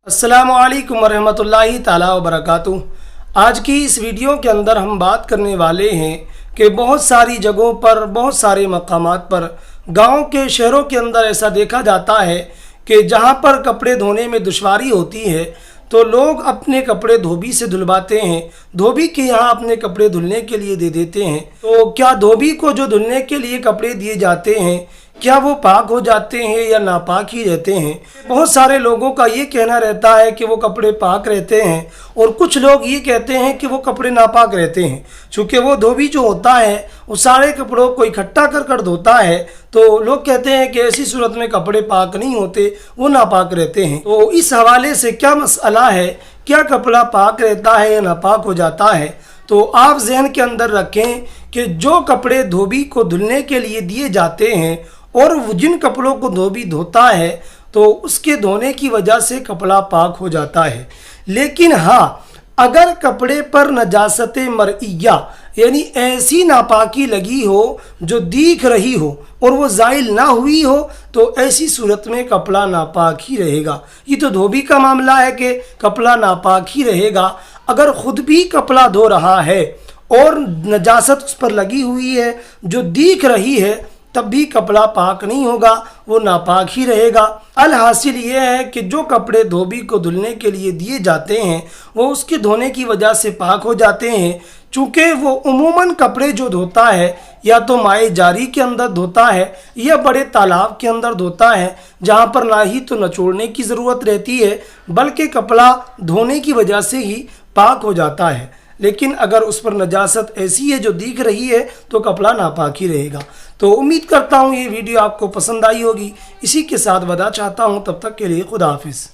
अस्सलामुअलैकुम वरहमतुल्लाहि ताला वबरकातुहू। आज की इस वीडियो के अंदर हम बात करने वाले हैं कि बहुत सारी जगहों पर, बहुत सारे मकामात पर, गाँव के शहरों के अंदर ऐसा देखा जाता है कि जहाँ पर कपड़े धोने में दुश्वारी होती है तो लोग अपने कपड़े धोबी से धुलवाते हैं, धोबी के यहाँ अपने कपड़े धुलने के लिए दे देते हैं। तो क्या धोबी को जो धुलने के लिए कपड़े दिए जाते हैं क्या वो पाक हो जाते हैं या नापाक ही रहते हैं? बहुत सारे लोगों का ये कहना रहता है कि वो कपड़े पाक रहते हैं और कुछ लोग ये कहते हैं कि वो कपड़े नापाक रहते हैं। चूँकि वो धोबी जो होता है वो सारे कपड़ों को इकट्ठा कर धोता है तो लोग कहते हैं कि ऐसी सूरत में कपड़े पाक नहीं होते, वो नापाक रहते हैं। तो इस हवाले से क्या मसला है, क्या कपड़ा पाक रहता है या नापाक हो जाता है? तो आप जहन के अंदर रखें कि जो कपड़े धोबी को धुलने के लिए दिए जाते हैं और जिन कपड़ों को धोबी धोता है तो उसके धोने की वजह से कपड़ा पाक हो जाता है। लेकिन हाँ, अगर कपड़े पर नजासत मरइया यानी ऐसी नापाकी लगी हो जो दिख रही हो और वो ज़ाइल ना हुई हो तो ऐसी सूरत में कपड़ा नापाक ही रहेगा। ये तो धोबी का मामला है कि कपड़ा नापाक ही रहेगा। अगर ख़ुद भी कपड़ा धो रहा है और नजासत उस पर लगी हुई है जो दिख रही है तब भी कपड़ा पाक नहीं होगा, वो नापाक ही रहेगा। अलहासिल ये है कि जो कपड़े धोबी को धुलने के लिए दिए जाते हैं वो उसके धोने की वजह से पाक हो जाते हैं। चूँकि वो उमूमन कपड़े जो धोता है या तो माए जारी के अंदर धोता है या बड़े तालाब के अंदर धोता है जहाँ पर ना ही तो निचोड़ने की ज़रूरत रहती है बल्कि कपड़ा धोने की वजह से ही पाक हो जाता है। लेकिन अगर उस पर नजासत ऐसी है जो दिख रही है तो कपड़ा नापाक ही रहेगा। तो उम्मीद करता हूँ ये वीडियो आपको पसंद आई होगी। इसी के साथ वदा चाहता हूँ, तब तक के लिए खुदा हाफिज़।